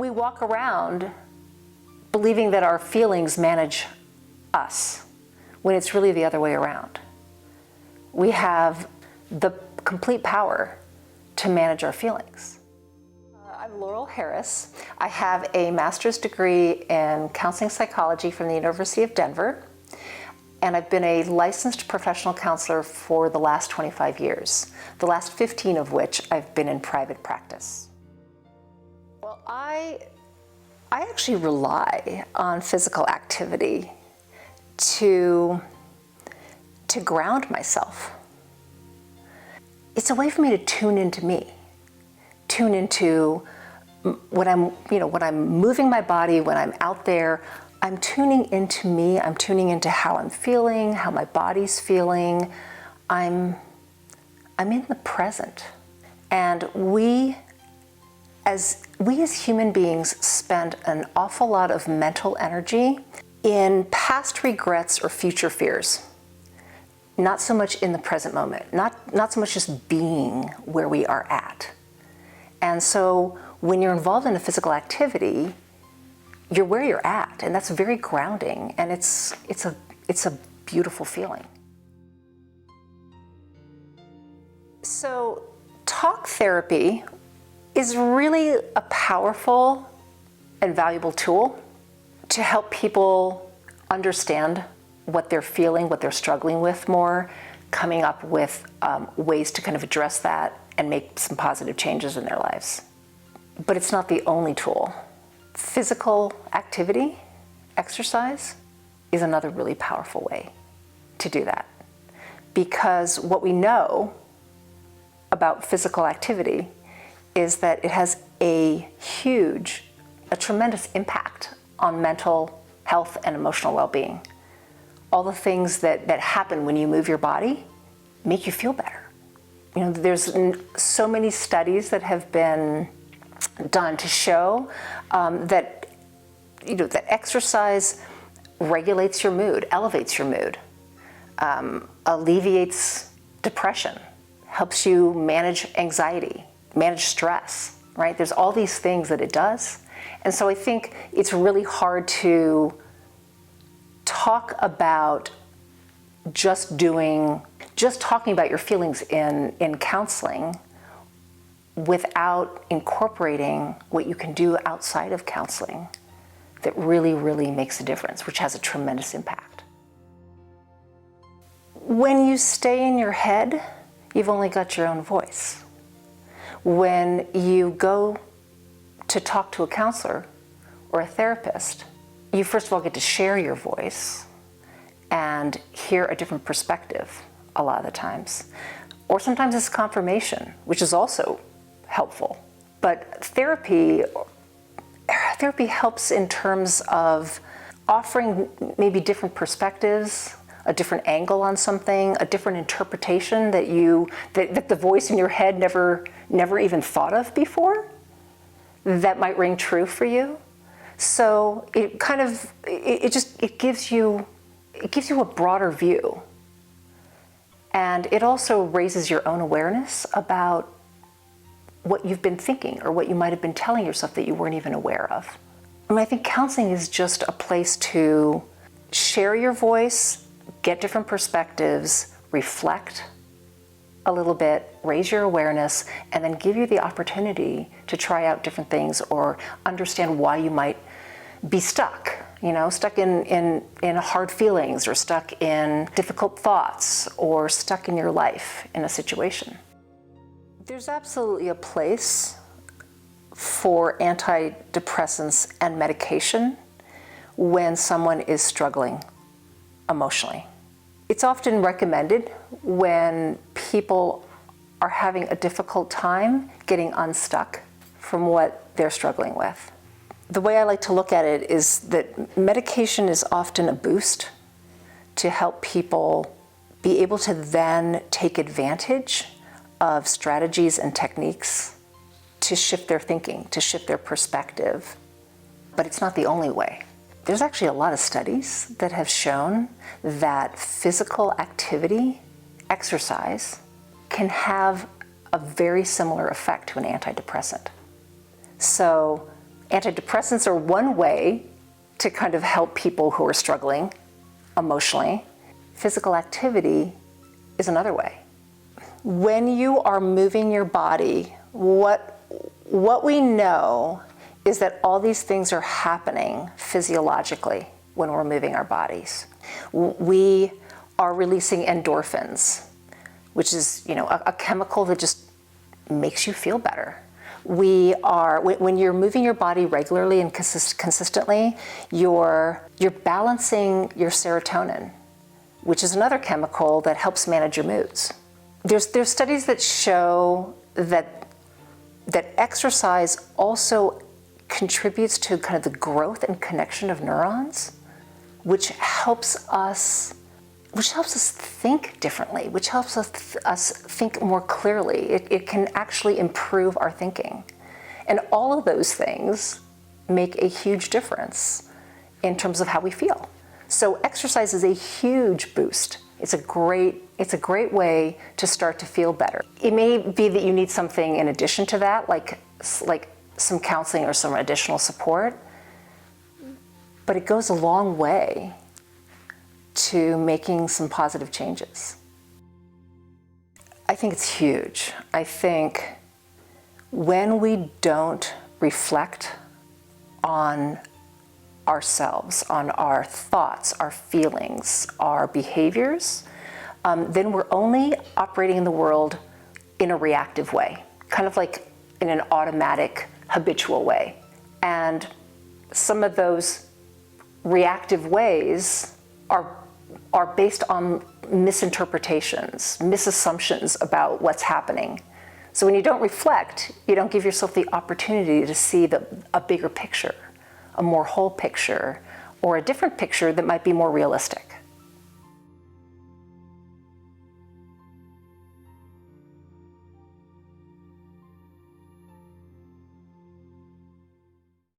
We walk around believing that our feelings manage us, when it's really the other way around. We have the complete power to manage our feelings. I'm Laurel Harris. I have a master's degree in counseling psychology from the University of Denver, and I've been a licensed professional counselor for the last 25 years, the last 15 of which I've been in private practice. Well, I actually rely on physical activity to ground myself. It's a way for me to tune into me, tune into when I'm moving my body, when I'm out there, I'm tuning into me, I'm tuning into how I'm feeling, how my body's feeling. I'm in the present. And we as human beings spend an awful lot of mental energy in past regrets or future fears. Not so much in the present moment, not so much just being where we are at. And so when you're involved in a physical activity, you're where you're at, and that's very grounding, and it's a beautiful feeling. So talk therapy is really a powerful and valuable tool to help people understand what they're feeling, what they're struggling with more, coming up with ways to kind of address that and make some positive changes in their lives. But it's not the only tool. Physical activity, exercise, is another really powerful way to do that. Because what we know about physical activity is that it has a tremendous impact on mental health and emotional well-being. All the things that happen when you move your body make you feel better. You know, there's so many studies that have been done to show that exercise regulates your mood, elevates your mood, alleviates depression, helps you manage anxiety, manage stress, right? There's all these things that it does. And so I think it's really hard to talk about just talking about your feelings in counseling without incorporating what you can do outside of counseling that really, really makes a difference, which has a tremendous impact. When you stay in your head, you've only got your own voice. When you go to talk to a counselor or a therapist, you first of all get to share your voice and hear a different perspective a lot of the times. Or sometimes it's confirmation, which is also helpful. But therapy helps in terms of offering maybe different perspectives, a different angle on something, a different interpretation that the voice in your head never even thought of before, that might ring true for you. So it gives you a broader view. And it also raises your own awareness about what you've been thinking or what you might have been telling yourself that you weren't even aware of. I mean, I think counseling is just a place to share your voice, get different perspectives, reflect a little bit, raise your awareness, and then give you the opportunity to try out different things or understand why you might be stuck in hard feelings, or stuck in difficult thoughts, or stuck in your life in a situation. There's absolutely a place for antidepressants and medication when someone is struggling emotionally. It's often recommended when people are having a difficult time getting unstuck from what they're struggling with. The way I like to look at it is that medication is often a boost to help people be able to then take advantage of strategies and techniques to shift their thinking, to shift their perspective. But it's not the only way. There's actually a lot of studies that have shown that physical activity, exercise, can have a very similar effect to an antidepressant. So Antidepressants are one way to kind of help people who are struggling emotionally. Physical activity is another way. When you are moving your body, what we know is that all these things are happening physiologically when we're moving our bodies. We are releasing endorphins, which is, a chemical that just makes you feel better. When you're moving your body regularly and consistently, you're balancing your serotonin, which is another chemical that helps manage your moods. There's studies that show that exercise also contributes to kind of the growth and connection of neurons, which helps us think differently, which helps us think more clearly. It can actually improve our thinking. And all of those things make a huge difference in terms of how we feel. So exercise is a huge boost. It's a great way to start to feel better. It may be that you need something in addition to that, like some counseling or some additional support, but it goes a long way to making some positive changes. I think it's huge. I think when we don't reflect on ourselves, on our thoughts, our feelings, our behaviors, then we're only operating in the world in a reactive way, kind of like in an automatic, habitual way. And some of those reactive ways are based on misinterpretations, misassumptions about what's happening. So when you don't reflect, you don't give yourself the opportunity to see a bigger picture, a more whole picture, or a different picture that might be more realistic.